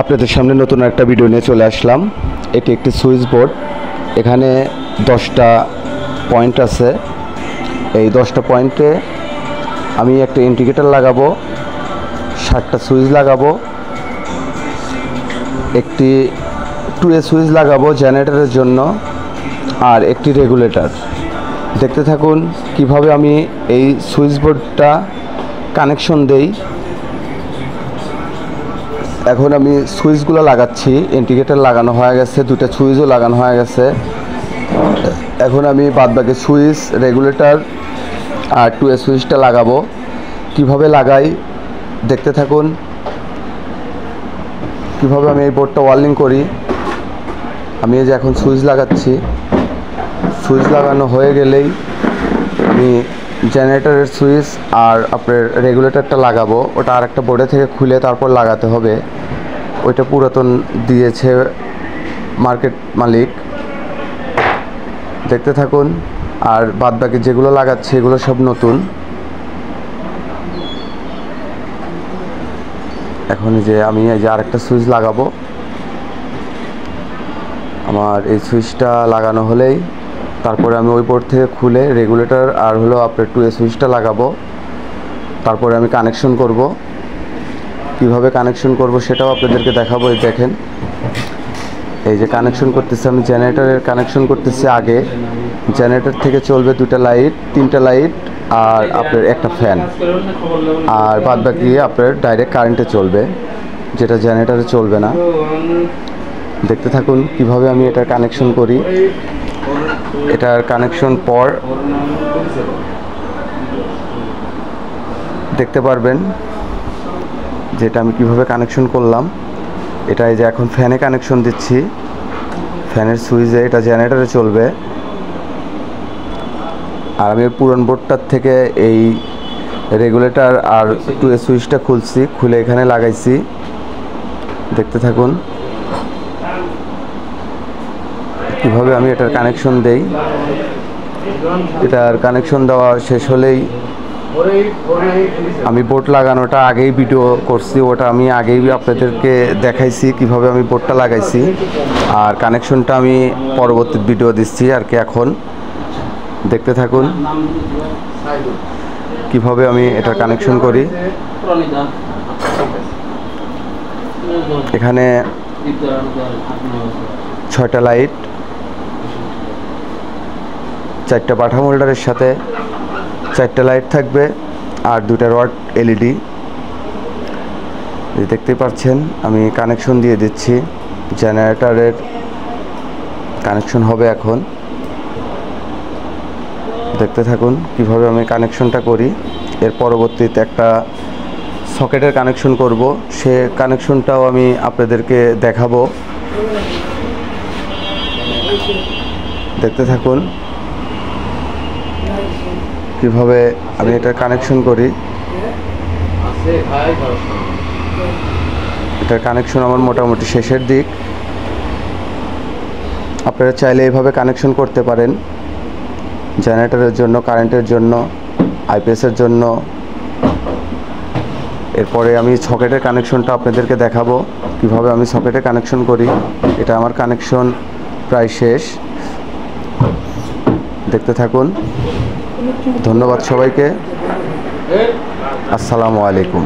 আপনাদের সামনে নতুন একটা ভিডিও নিয়ে চলে আসলাম। এটি একটি সুইচ বোর্ড। এখানে 10টা পয়েন্ট আছে। এই 10টা পয়েন্টে আমি একটা ইন্ডিকেটর লাগাবো, 7টা সুইচ লাগাবো, একটি 2A সুইচ লাগাবো জেনারেটরের জন্য, আর একটি রেগুলেটর। দেখতে থাকুন কিভাবে আমি এই সুইচ বোর্ডটা কানেকশন দেই। এখন আমি সুইচগুলো লাগাচ্ছি। ইন্ডিকেটর লাগানো হয়ে গেছে, 2টা সুইচও লাগানো হয়ে গেছে। এখন আমি বাদবাকি সুইচ, রেগুলেটর আর 2A সুইচটা লাগাবো। কিভাবে লাগাই দেখতে থাকুন, কিভাবে আমি এই বোর্ডটা ওয়ার্লিং করি। আমি এই যে এখন সুইচ লাগাচ্ছি। সুইচ লাগানো হয়ে গেলেই আমি জেনারেটরের সুইচ আর আপনার রেগুলেটরটা লাগাবো। ওটা আরেকটা বোর্ডে থেকে খুলে তারপর লাগাতে হবে। ওইটা পুরাতন দিয়েছে মার্কেট মালিক। দেখতে থাকুন। আর বাদবাকি যেগুলো লাগাচ্ছে এগুলো সব নতুন। এখন যে আমি এই যে আরেকটা সুইচ লাগাবো। আমার এই সুইচটা লাগানো হলেই তারপরে আমি ওই বোর্ড থেকে খুলে রেগুলেটর আর হলো আপনার 2A সুইচটা লাগাবো। তারপরে আমি কানেকশন করব। কিভাবে কানেকশন করব সেটাও আপনাদেরকে দেখাবো। এই দেখেন, এই যে কানেকশন করতেছি আমি, জেনারেটরের কানেকশন করতেছি আগে। জেনারেটর থেকে চলবে 2টা লাইট, 3টা লাইট আর আপনার একটা ফ্যান, আর বাদ বাকি আপনার ডাইরেক্ট কারেন্টে চলবে, যেটা জেনারেটরে চলবে না। দেখতে থাকুন কিভাবে আমি এটা কানেকশন করি। এটার কানেকশন পর দেখতে পারবেন যেটা আমি কিভাবে কানেকশন করলাম। এটা এই যে এখন ফ্যানে কানেকশন দিচ্ছি, ফ্যানের সুইচে। এটা জেনারেটরে চলবে। আর আমি পুরন বোর্ডটার থেকে এই রেগুলেটর আর 2A সুইচটা খুলছি, খুলে এখানে লাগাইছি। দেখতে থাকুন কিভাবে আমি এটার কানেকশন দেই। এটার কানেকশন দেওয়া শেষ হলেই আমি বোর্ড লাগানোটা আগেই ভিডিও করছি, ওটা আমি আগেই আপনাদেরকে দেখাইছি কিভাবে আমি বোর্ডটা লাগাইছি। আর কানেকশনটা আমি পরবর্তী ভিডিও দিচ্ছি আর কি। এখন দেখতে থাকুন কিভাবে আমি এটা কানেকশন করি। এখানে 6টা লাইট, 4টা বাটাম হোল্ডারের সাথে 4টা লাইট থাকবে, আর 2টা রড LED। দেখতেই পাচ্ছেন আমি কানেকশন দিয়ে দিচ্ছি। জেনারেটরের কানেকশন হবে এখন। দেখতে থাকুন কিভাবে আমি কানেকশনটা করি। এর পরবর্তীতে একটা সকেটের কানেকশন করব, সে কানেকশনটাও আমি আপনাদেরকে দেখাবো। দেখতে থাকুন কিভাবে আমি এটা কানেকশন করি। এটার কানেকশন আমার মোটামুটি শেষের দিক। আপনারা চাইলে এইভাবে কানেকশন করতে পারেন, জেনারেটরের জন্য, কারেন্টের জন্য, IPSের জন্য। এরপরে আমি সকেটের কানেকশনটা আপনাদেরকে দেখাবো কিভাবে আমি সকেটে কানেকশন করি। এটা আমার কানেকশন প্রায় শেষ। দেখতে থাকুন। ধন্যবাদ সবাইকে। আসসালামু আলাইকুম।